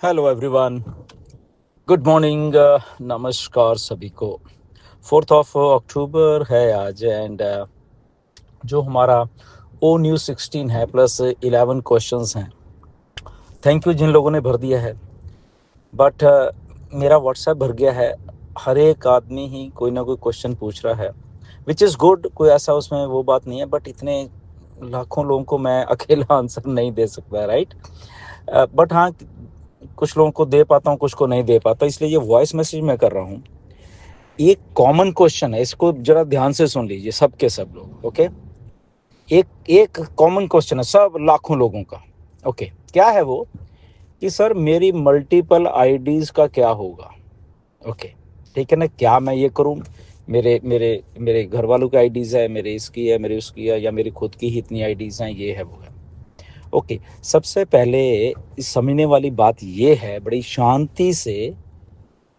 Hello everyone. Good morning. नमस्कार सभी को। 4 अक्टूबर है आज एंड जो हमारा ओ न्यूज़ 16 है प्लस 11 क्वेश्चंस हैं। थैंक यू जिन लोगों ने भर दिया है। बट मेरा व्हाट्सएप भर गया है। हर एक आदमी ही कोई ना कोई क्वेश्चन पूछ रहा है विच इज़ गुड। कोई ऐसा उसमें वो बात नहीं है, बट इतने लाखों लोगों को मैं अकेला आंसर नहीं दे सकता, राइट। बट हाँ, कुछ लोगों को दे पाता हूँ, कुछ को नहीं दे पाता, इसलिए ये वॉइस मैसेज मैं कर रहा हूँ। एक कॉमन क्वेश्चन है, इसको जरा ध्यान से सुन लीजिए सब के सब लोग। ओके, एक एक कॉमन क्वेश्चन है सब लाखों लोगों का। ओके, क्या है वो कि सर मेरी मल्टीपल आईडीज का क्या होगा। ओके, ठीक है ना। क्या मैं ये करूं, मेरे मेरे मेरे घर वालों की आईडीज है, मेरे इसकी है, मेरी उसकी है, या मेरी खुद की ही इतनी आईडीज हैं, ये है वो है। ओके, सबसे पहले इस समझने वाली बात ये है बड़ी शांति से,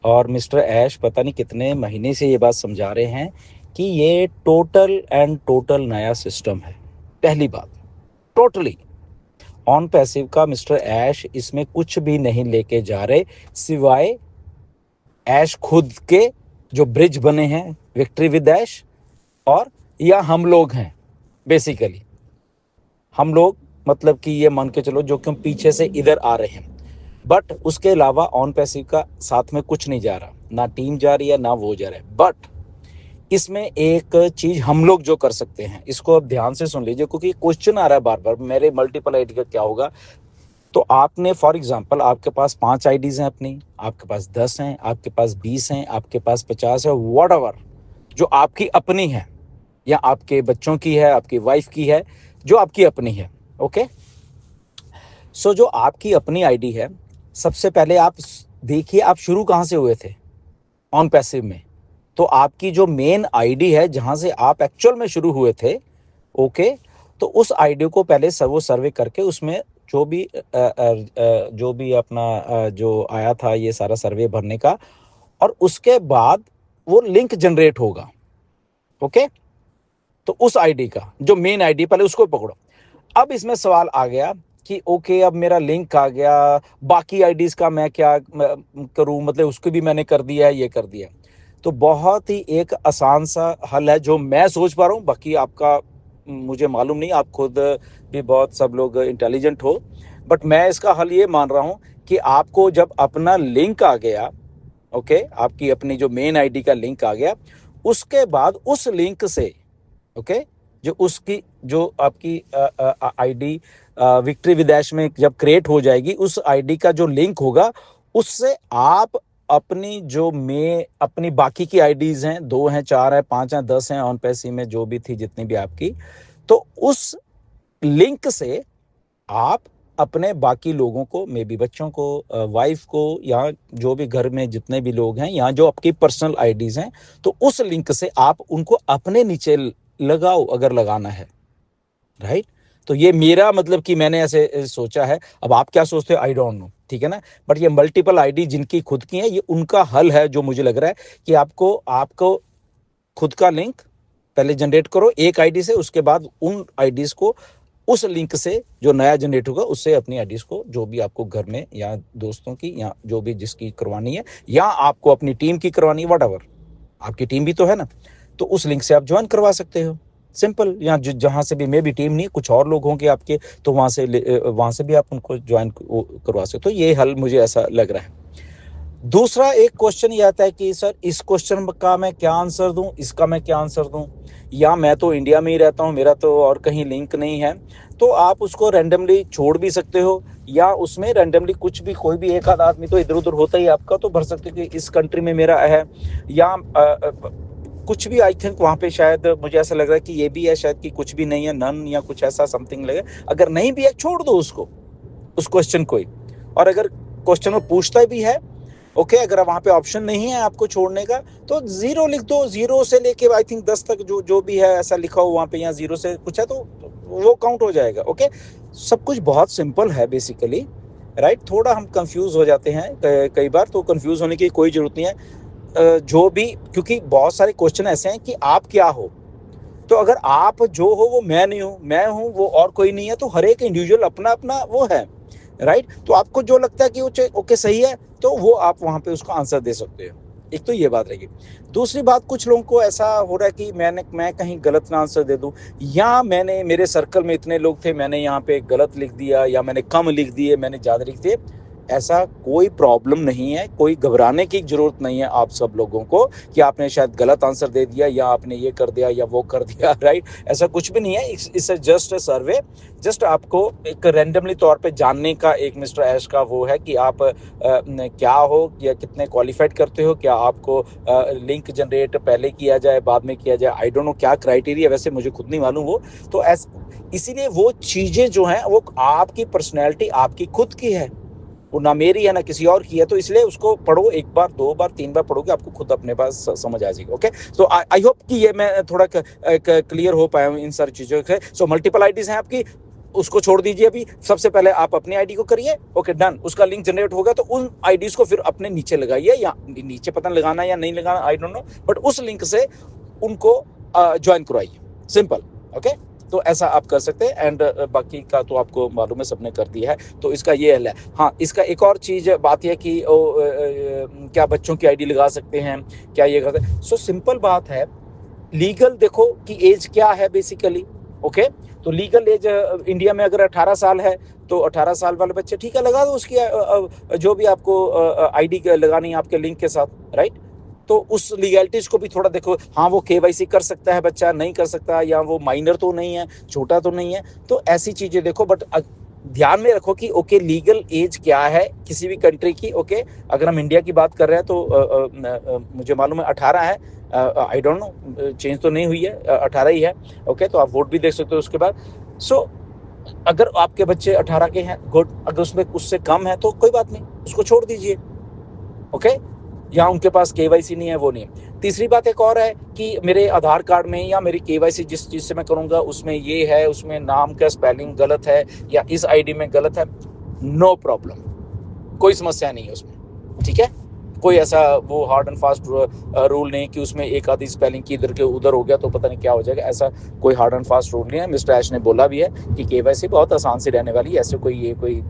और मिस्टर ऐश पता नहीं कितने महीने से ये बात समझा रहे हैं कि ये टोटल एंड टोटल नया सिस्टम है। पहली बात, टोटली ऑन पैसिव का मिस्टर ऐश इसमें कुछ भी नहीं लेके जा रहे, सिवाय ऐश खुद के जो ब्रिज बने हैं, विक्ट्री विद ऐश, और या हम लोग हैं। बेसिकली हम लोग मतलब कि ये मान के चलो जो कि हम पीछे से इधर आ रहे हैं, बट उसके अलावा ऑन पैसिव का साथ में कुछ नहीं जा रहा, ना टीम जा रही है ना वो जा रहा है। बट इसमें एक चीज हम लोग जो कर सकते हैं, इसको अब ध्यान से सुन लीजिए, क्योंकि क्वेश्चन आ रहा है बार बार मेरे मल्टीपल आईडी का क्या होगा। तो आपने फॉर एग्जांपल आपके पास 5 आईडीज हैं अपनी, आपके पास 10 हैं, आपके पास 20 हैं, आपके पास 50 है, वॉट एवर जो आपकी अपनी है, या आपके बच्चों की है, आपकी वाइफ की है, जो आपकी अपनी है। ओके, सो जो आपकी अपनी आईडी है, सबसे पहले आप देखिए आप शुरू कहाँ से हुए थे ऑन पैसिव में। तो आपकी जो मेन आईडी है जहां से आप एक्चुअल में शुरू हुए थे, ओके, तो उस आईडी को पहले सर्वो सर्वे करके उसमें जो भी अपना जो आया था ये सारा सर्वे भरने का, और उसके बाद वो लिंक जनरेट होगा। ओके, तो उस आईडी का जो मेन आईडी पहले उसको पकड़ो। अब इसमें सवाल आ गया कि ओके अब मेरा लिंक आ गया, बाकी आईडीज का मैं क्या करूं, मतलब उसको भी मैंने कर दिया है, ये कर दिया है। तो बहुत ही एक आसान सा हल है जो मैं सोच पा रहा हूं, बाकी आपका मुझे मालूम नहीं, आप खुद भी बहुत सब लोग इंटेलिजेंट हो, बट मैं इसका हल ये मान रहा हूं कि आपको जब अपना लिंक आ गया, ओके, आपकी अपनी जो मेन आईडी का लिंक आ गया, उसके बाद उस लिंक से, ओके, जो उसकी जो आपकी आईडी विक्ट्री विदेश में जब क्रिएट हो जाएगी, उस आईडी का जो लिंक होगा, उससे आप अपनी जो में अपनी बाकी की आईडीज हैं, 2 हैं, 4 हैं, 5 हैं, 10 हैं, ऑन पैसी में जो भी थी जितनी भी आपकी, तो उस लिंक से आप अपने बाकी लोगों को, मे बी बच्चों को, वाइफ को, या जो भी घर में जितने भी लोग हैं, या जो आपकी पर्सनल आईडीज हैं, तो उस लिंक से आप उनको अपने नीचे लगाओ अगर लगाना है, राइट। तो ये मेरा मतलब कि मैंने ऐसे सोचा है। अब आप क्या सोचते हो आई डोंट नो, ठीक है ना। बट ये मल्टीपल आईडी जिनकी खुद की है, ये उनका हल है जो मुझे लग रहा है कि आपको आपको खुद का लिंक पहले जनरेट करो एक आईडी से, उसके बाद उन आईडीज को उस लिंक से जो नया जनरेट होगा उससे अपनी आईडीज को, जो भी आपको घर में या दोस्तों की या जो भी जिसकी करवानी है, या आपको अपनी टीम की करवानी है, वट एवर, आपकी टीम भी तो है ना, तो उस लिंक से आप ज्वाइन करवा सकते हो। सिंपल, या जहां से भी, मे भी टीम नहीं, कुछ और लोग होंगे आपके, तो वहां से भी आप उनको ज्वाइन करवा सकते हो। ये हल मुझे ऐसा लग रहा है। दूसरा एक क्वेश्चन ये आता है कि सर इस क्वेश्चन का मैं क्या आंसर दूं, इसका मैं क्या आंसर दूं, या मैं तो इंडिया में ही रहता हूं, मेरा तो और कहीं लिंक नहीं है। तो आप उसको रैंडमली छोड़ भी सकते हो, या उसमें रैंडमली कुछ भी, कोई भी एक आध आदमी तो इधर उधर होता ही आपका, तो भर सकते हो कि इस कंट्री में मेरा है, या कुछ भी। आई थिंक वहाँ पे शायद मुझे ऐसा लग रहा है कि ये भी है शायद कि कुछ भी नहीं है, नन या कुछ ऐसा समथिंग लगे। अगर नहीं भी है छोड़ दो उसको, उस क्वेश्चन को ही। और अगर क्वेश्चन में पूछता भी है, ओके, अगर वहां पे ऑप्शन नहीं है आपको छोड़ने का, तो 0 लिख दो, 0 से लेके आई थिंक 10 तक जो जो भी है ऐसा लिखा हो वहां पे, या 0 से कुछ है तो वो काउंट हो जाएगा। ओके, सब कुछ बहुत सिंपल है बेसिकली, राइट। थोड़ा हम कंफ्यूज हो जाते हैं कई बार, तो कंफ्यूज होने की कोई जरूरत नहीं है। जो भी, क्योंकि बहुत सारे क्वेश्चन ऐसे हैं कि आप क्या हो, तो अगर आप जो हो वो मैं नहीं हूं, मैं हूं वो और कोई नहीं है, तो हर एक इंडिविजुअल अपना अपना वो है, राइट। तो आपको जो लगता है कि वो ओके सही है, तो वो आप वहां पे उसको आंसर दे सकते हो। एक तो ये बात रहेगी। दूसरी बात, कुछ लोगों को ऐसा हो रहा है कि मैं कहीं गलत ना आंसर दे दूं, या मेरे सर्कल में इतने लोग थे, मैंने यहाँ पे गलत लिख दिया, या मैंने कम लिख दिए, मैंने ज़्यादा लिख दिए। ऐसा कोई प्रॉब्लम नहीं है, कोई घबराने की जरूरत नहीं है आप सब लोगों को कि आपने शायद गलत आंसर दे दिया, या आपने ये कर दिया या वो कर दिया, राइट। ऐसा कुछ भी नहीं है। It's just a survey. Just आपको एक रैंडमली तौर पे जानने का एक मिस्टर ऐश का वो है कि आप क्या हो, या कितने क्वालिफाइड करते हो, क्या आपको लिंक जनरेट पहले किया जाए बाद में किया जाए, आई डोंट नो क्या क्राइटेरिया, वैसे मुझे खुद नहीं मालूम वो। तो इसीलिए वो चीजें जो हैं वो आपकी पर्सनैलिटी आपकी खुद की है, वो ना मेरी है ना किसी और की है। तो इसलिए उसको पढ़ो, एक बार, दो बार, तीन बार पढ़ोगे, आपको खुद अपने पास समझ आ जाएगी। ओके, सो आई होप कि ये मैं थोड़ा क्लियर हो पाया हूँ इन सारी चीजों से। सो मल्टीपल आईडीज हैं आपकी, उसको छोड़ दीजिए अभी। सबसे पहले आप अपनी आईडी को करिए, ओके डन। उसका लिंक जनरेट होगा तो उन आईडीज को फिर अपने नीचे लगाइए, या नीचे पता लगाना या नहीं लगाना आई डोंट नो, बट उस लिंक से उनको ज्वाइन करवाइए, सिंपल। ओके, तो ऐसा आप कर सकते हैं। एंड बाकी का तो आपको मालूम है, सबने कर दिया है, तो इसका ये हल है। हाँ, इसका एक और चीज बात यह कि क्या बच्चों की आईडी लगा सकते हैं, क्या ये करते हैं? सो सिंपल बात है, लीगल देखो कि एज क्या है बेसिकली। ओके, तो लीगल एज इंडिया में अगर 18 साल है, तो 18 साल वाले बच्चे, ठीक है, लगा दो उसकी जो भी आपको आईडी लगानी है आपके लिंक के साथ, राइट। तो उस लीगैलिटीज को भी थोड़ा देखो। हाँ, वो केवाईसी कर सकता है बच्चा, नहीं कर सकता, या वो माइनर तो नहीं है, छोटा तो नहीं है, तो ऐसी चीजें देखो। बट ध्यान में रखो कि ओके, लीगल एज क्या है किसी भी कंट्री की। ओके, अगर हम इंडिया की बात कर रहे हैं तो मुझे मालूम है 18 है, आई डोंट नो, चेंज तो नहीं हुई है, 18 ही है। ओके, तो आप वोट भी देख सकते हो उसके बाद। सो अगर आपके बच्चे 18 के हैं, गुड। अगर उसमें उससे कम है तो कोई बात नहीं, उसको छोड़ दीजिए। ओके, या उनके पास केवाईसी नहीं है, वो नहीं है। तीसरी बात एक और है कि मेरे आधार कार्ड में या मेरी केवाईसी जिस चीज से मैं करूंगा उसमें ये है, उसमें नाम का स्पेलिंग गलत है, या इस आईडी में गलत है, नो प्रॉब्लम, कोई समस्या नहीं है उसमें, ठीक है। कोई ऐसा वो हार्ड एंड फास्ट रूल नहीं कि उसमें एक आधी स्पेलिंग की इधर के उधर हो गया तो पता नहीं क्या हो जाएगा। ऐसा कोई हार्ड एंड फास्ट रूल नहीं है। मिस्टर ऐश ने बोला भी है कि केवाईसी बहुत आसान से रहने वाली है, ऐसे कोई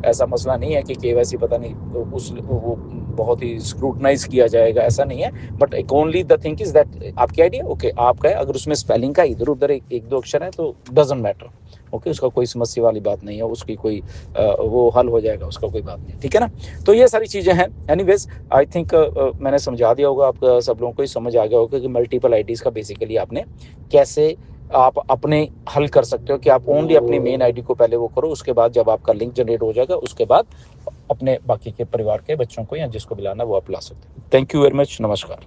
ऐसा मसला नहीं है कि केवाईसी पता नहीं वो बहुत ही स्क्रूटनाइज किया जाएगा, ऐसा नहीं है। But only the thing is that आपकी आईडिया ओके आपका है, अगर उसमें स्पेलिंग का इधर उधर एक दो अक्षर है तो डजंट मैटर। ओके, उसका कोई समस्या वाली बात नहीं है, उसकी कोई वो हल हो जाएगा, उसका कोई बात नहीं, ठीक है ना। तो ये सारी चीज़ें हैं। एनीवेज, आई थिंक मैंने समझा दिया होगा, आप सब लोगों को ही समझ आ गया होगा कि मल्टीपल आईडीज़ का बेसिकली आपने कैसे आप अपने हल कर सकते हो कि आप ओनली अपनी मेन आईडी को पहले वो करो, उसके बाद जब आपका लिंक जनरेट हो जाएगा उसके बाद अपने बाकी के परिवार के बच्चों को या जिसको भी लाना वो आप ला सकते हो। थैंक यू वेरी मच, नमस्कार।